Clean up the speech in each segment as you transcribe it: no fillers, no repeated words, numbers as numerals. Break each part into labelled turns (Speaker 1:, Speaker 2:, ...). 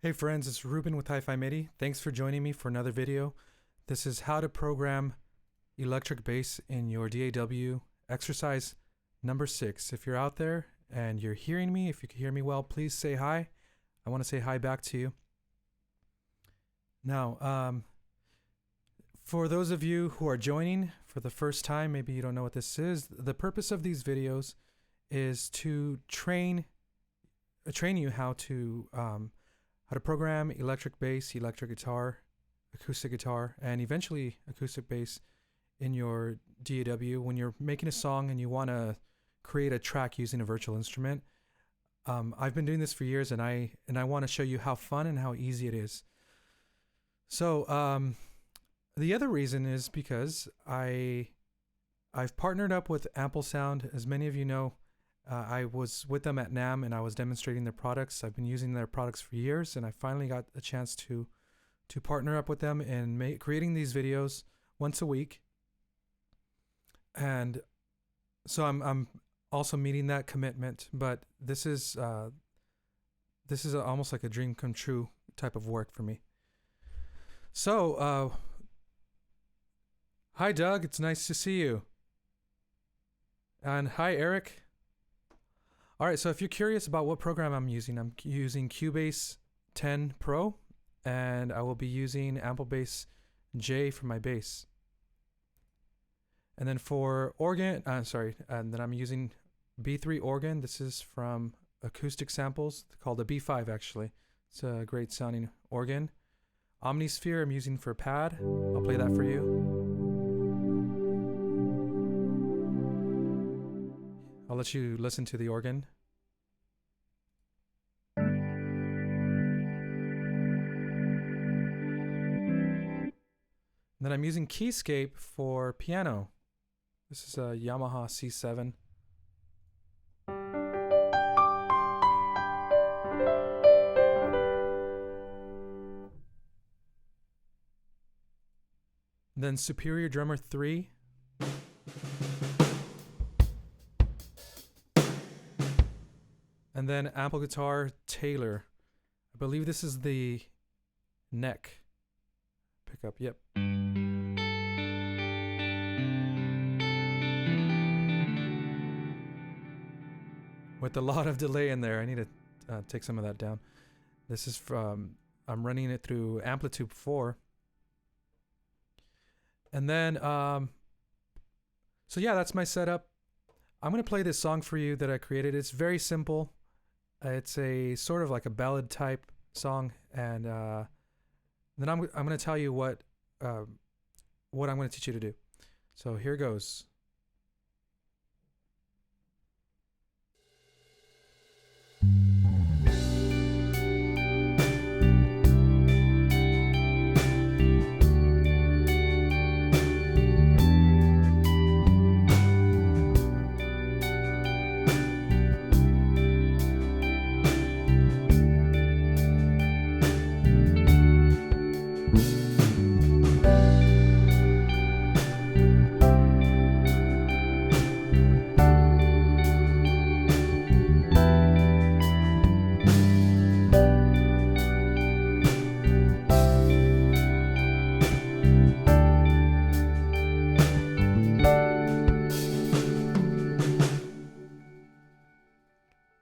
Speaker 1: Hey friends, it's Ruben with Hi-Fi MIDI. Thanks for joining me for another video. This is how to program electric bass in your DAW, exercise number 6. If you're out there and you're hearing me, if you can hear me well, please say hi. I want to say hi back to you. Now, for those of you who are joining for the first time, maybe you don't know what this is, the purpose of these videos is to train you how to program electric bass, electric guitar, acoustic guitar, and eventually acoustic bass in your DAW. When you're making a song and you want to create a track using a virtual instrument, I've been doing this for years, and I want to show you how fun and how easy it is. So the other reason is because I've partnered up with Ample Sound. As many of you know, I was with them at NAMM and I was demonstrating their products. I've been using their products for years, and I finally got a chance to partner up with them in creating these videos once a week. And so I'm also meeting that commitment, but this is almost like a dream come true type of work for me. So hi Doug, it's nice to see you. And hi Eric. All right, so if you're curious about what program I'm using Cubase 10 Pro, and I will be using Ample Bass J for my bass. And then for organ, and then I'm using B3 organ. This is from Acoustic Samples, called a B5 actually. It's a great sounding organ. Omnisphere I'm using for pad. I'll play that for you. I'll let you listen to the organ. And then I'm using Keyscape for piano. This is a Yamaha C7. Then Superior Drummer 3. And then Ample Guitar Taylor. I believe this is the neck pickup. Yep. With a lot of delay in there. I need to take some of that down. This is from, I'm running it through Amplitude 4. And then, so yeah, that's my setup. I'm going to play this song for you that I created. It's very simple. It's a sort of like a ballad type song. And then I'm going to tell you what I'm going to teach you to do. So here goes.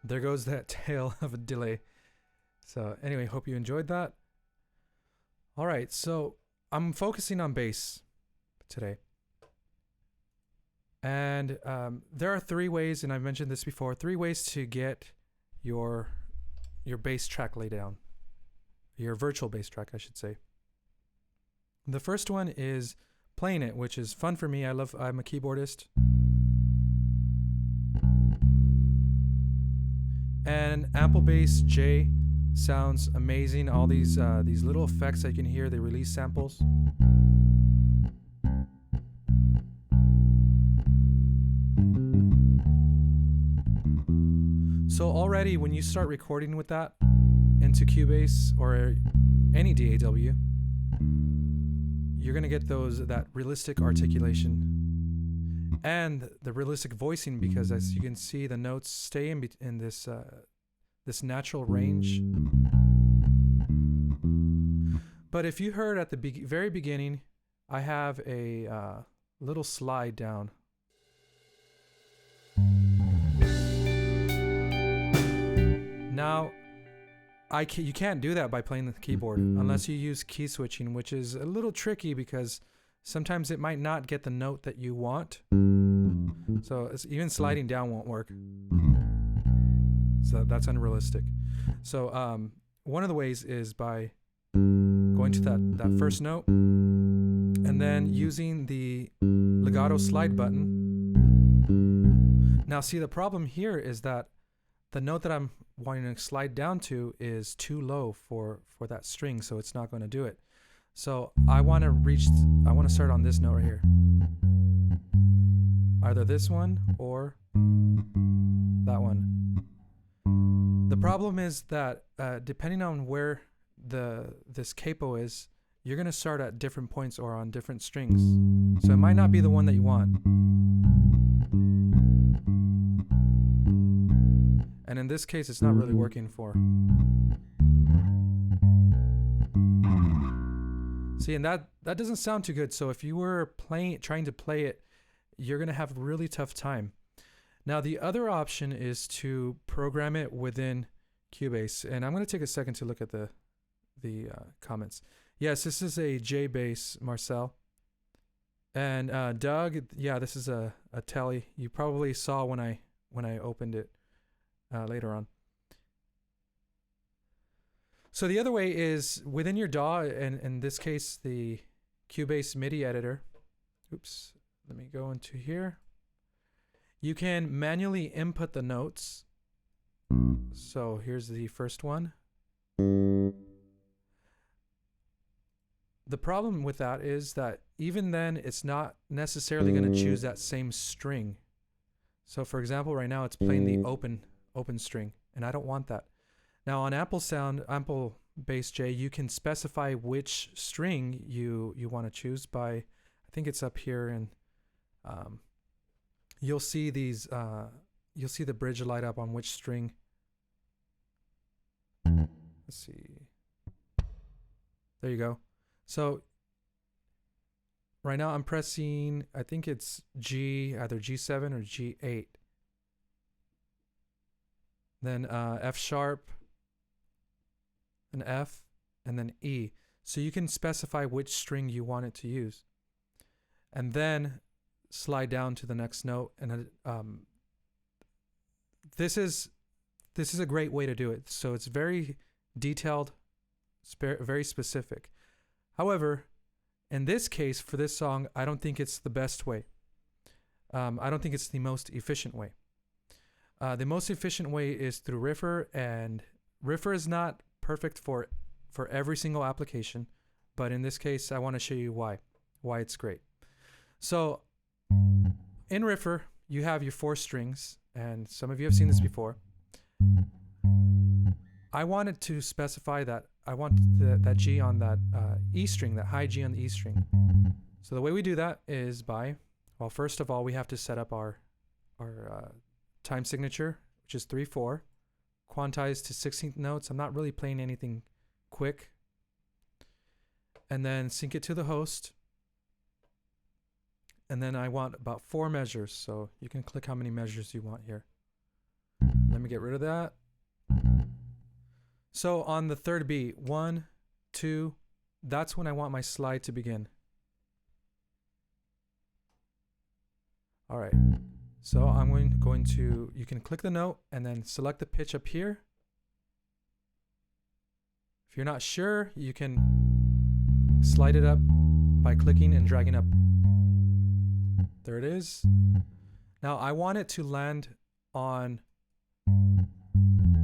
Speaker 1: There goes that tail of a delay. So anyway, hope you enjoyed that. All right, so I'm focusing on bass today. And there are 3 ways, and I've mentioned this before, 3 ways to get your bass track laid down. Your virtual bass track, I should say. The first one is playing it, which is fun for me. I'm a keyboardist. And Ample Bass J sounds amazing. All these little effects I can hear, they release samples. So already when you start recording with that into Cubase or any DAW, you're gonna get that realistic articulation and the realistic voicing, because as you can see, the notes stay in this natural range. But if you heard at the very beginning, I have a little slide down. Now, you can't do that by playing the keyboard unless you use key switching, which is a little tricky because sometimes it might not get the note that you want. So even sliding down won't work. So that's unrealistic. So one of the ways is by going to that first note and then using the legato slide button. Now see, the problem here is that the note that I'm wanting to slide down to is too low for that string, so it's not going to do it. So I want to start on this note right here. Either this one or that one. The problem is that depending on where this capo is, you're going to start at different points or on different strings. So it might not be the one that you want. And in this case, it's not really working for. See, and that doesn't sound too good. So if you were trying to play it, you're going to have a really tough time. Now, the other option is to program it within Cubase. And I'm going to take a second to look at the comments. Yes, this is a J bass, Marcel. And Doug, yeah, this is a telly. You probably saw when I opened it later on. So the other way is within your DAW, and in this case, the Cubase MIDI editor. Oops, let me go into here. You can manually input the notes. So here's the first one. The problem with that is that even then, it's not necessarily going to choose that same string. So for example, right now it's playing the open string, and I don't want that. Now on Ample Bass J, you can specify which string you want to choose by, I think it's up here, and you'll see these, you'll see the bridge light up on which string. Let's see. There you go. So right now I'm pressing, I think it's G, either G7 or G8. Then F sharp, an F, and then E. So you can specify which string you want it to use. And then slide down to the next note. And this is a great way to do it. So it's very detailed, very specific. However, in this case, for this song, I don't think it's the best way. I don't think it's the most efficient way. The most efficient way is through Riffer, and Riffer is not perfect for every single application, but in this case, I want to show you why it's great. So in Riffer, you have your 4 strings, and some of you have seen this before. I wanted to specify that I want that G on that E string, that high G on the E string. So the way we do that is by, well, first of all, we have to set up our time signature, which is 3/4, quantized to 16th notes. I'm not really playing anything quick. And then sync it to the host. And then I want about 4 measures, so you can click how many measures you want here. Let me get rid of that. So on the 3rd beat, 1, 2, that's when I want my slide to begin. All right. So I'm going to, you can click the note and then select the pitch up here. If you're not sure, you can slide it up by clicking and dragging up. There it is. Now I want it to land on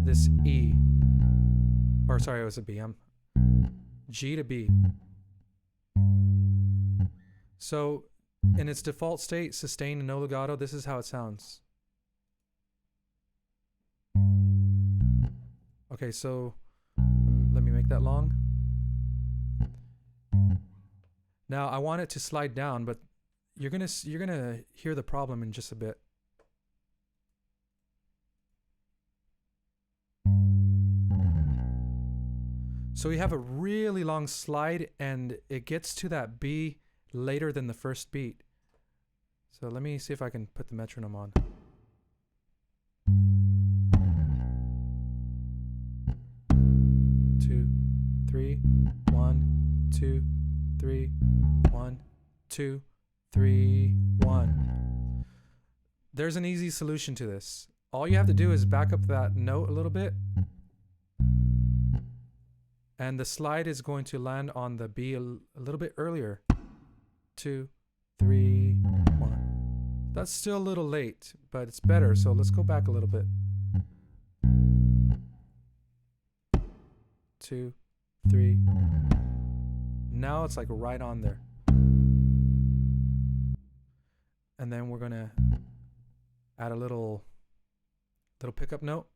Speaker 1: this E. Or sorry, it was a B. G to B. So in its default state, sustained and no legato, this is how it sounds. Okay, so let me make that long. Now I want it to slide down, but you're gonna hear the problem in just a bit. So we have a really long slide, and it gets to that B later than the first beat. So let me see if I can put the metronome on. Two, three, 1, 2, 3, 1, 2, 3, 1. There's an easy solution to this. All you have to do is back up that note a little bit, and the slide is going to land on the B a little bit earlier. 2, 3, 1. That's still a little late, but it's better. So let's go back a little bit. 2, 3. Now it's like right on there. And then we're gonna add a little pickup note.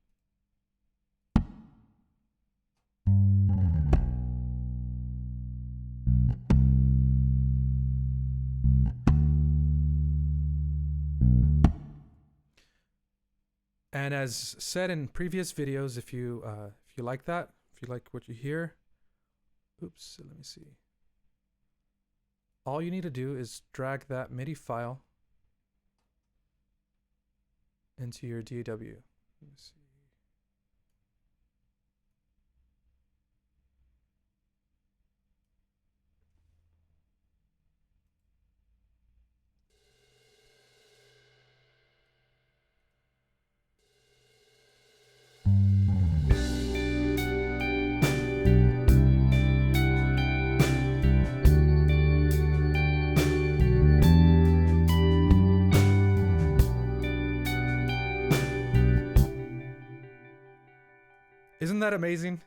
Speaker 1: And as said in previous videos, if you like that, if you like what you hear, oops, let me see. All you need to do is drag that MIDI file into your DAW. Let me see. Isn't that amazing?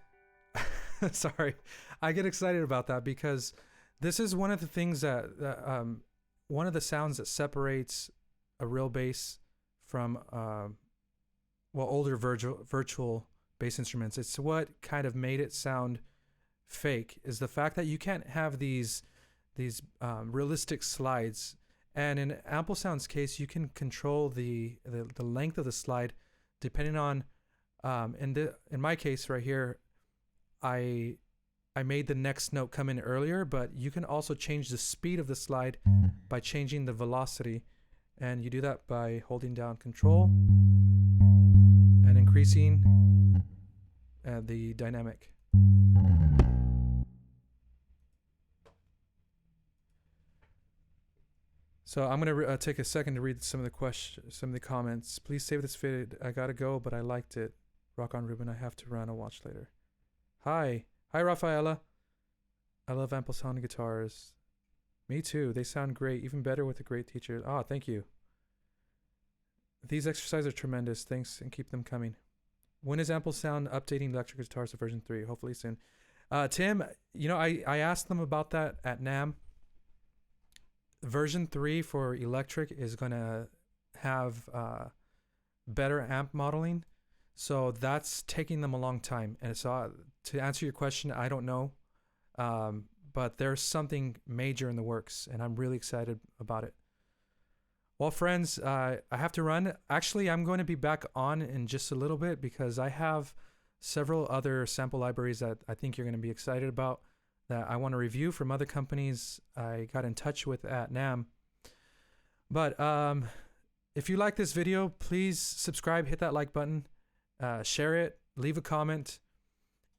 Speaker 1: Sorry, I get excited about that because this is one of the things that one of the sounds that separates a real bass from older virtual bass instruments. It's what kind of made it sound fake, is the fact that you can't have these realistic slides. And in Ample Sound's case, you can control the length of the slide depending on in my case right here, I made the next note come in earlier, but you can also change the speed of the slide by changing the velocity, and you do that by holding down Control and increasing the dynamic. So I'm gonna take a second to read some of the comments. Please save this vid. I gotta go, but I liked it. Rock on, Ruben. I have to run. I'll watch later. Hi, Rafaela. I love Ample Sound guitars. Me too. They sound great, even better with a great teacher. Ah, thank you. These exercises are tremendous. Thanks, and keep them coming. When is Ample Sound updating electric guitars to version 3? Hopefully soon. Tim, you know, I asked them about that at NAMM. Version 3 for electric is going to have better amp modeling. So that's taking them a long time. And so to answer your question, I don't know. But there's something major in the works, and I'm really excited about it. Well, friends, I have to run. Actually, I'm going to be back on in just a little bit because I have several other sample libraries that I think you're going to be excited about that I want to review from other companies I got in touch with at NAMM. But if you like this video, please subscribe, hit that like button, share it, leave a comment.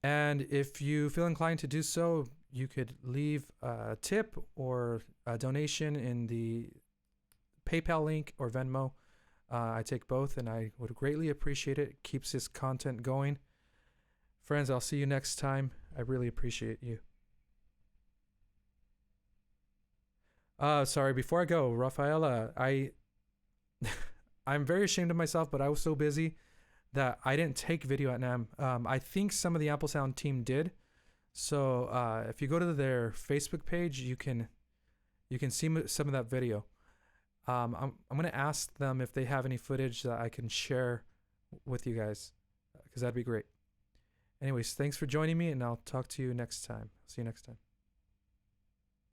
Speaker 1: And if you feel inclined to do so, you could leave a tip or a donation in the PayPal link or Venmo. I take both, and I would greatly appreciate it. It keeps this content going. Friends, I'll see you next time. I really appreciate you. Sorry, before I go, Rafaela, I'm very ashamed of myself, but I was so busy that I didn't take video at NAMM. I think some of the Ample Sound team did. So if you go to their Facebook page, you can see some of that video. I'm gonna ask them if they have any footage that I can share with you guys, because that'd be great. Anyways, thanks for joining me, and I'll talk to you next time. See you next time.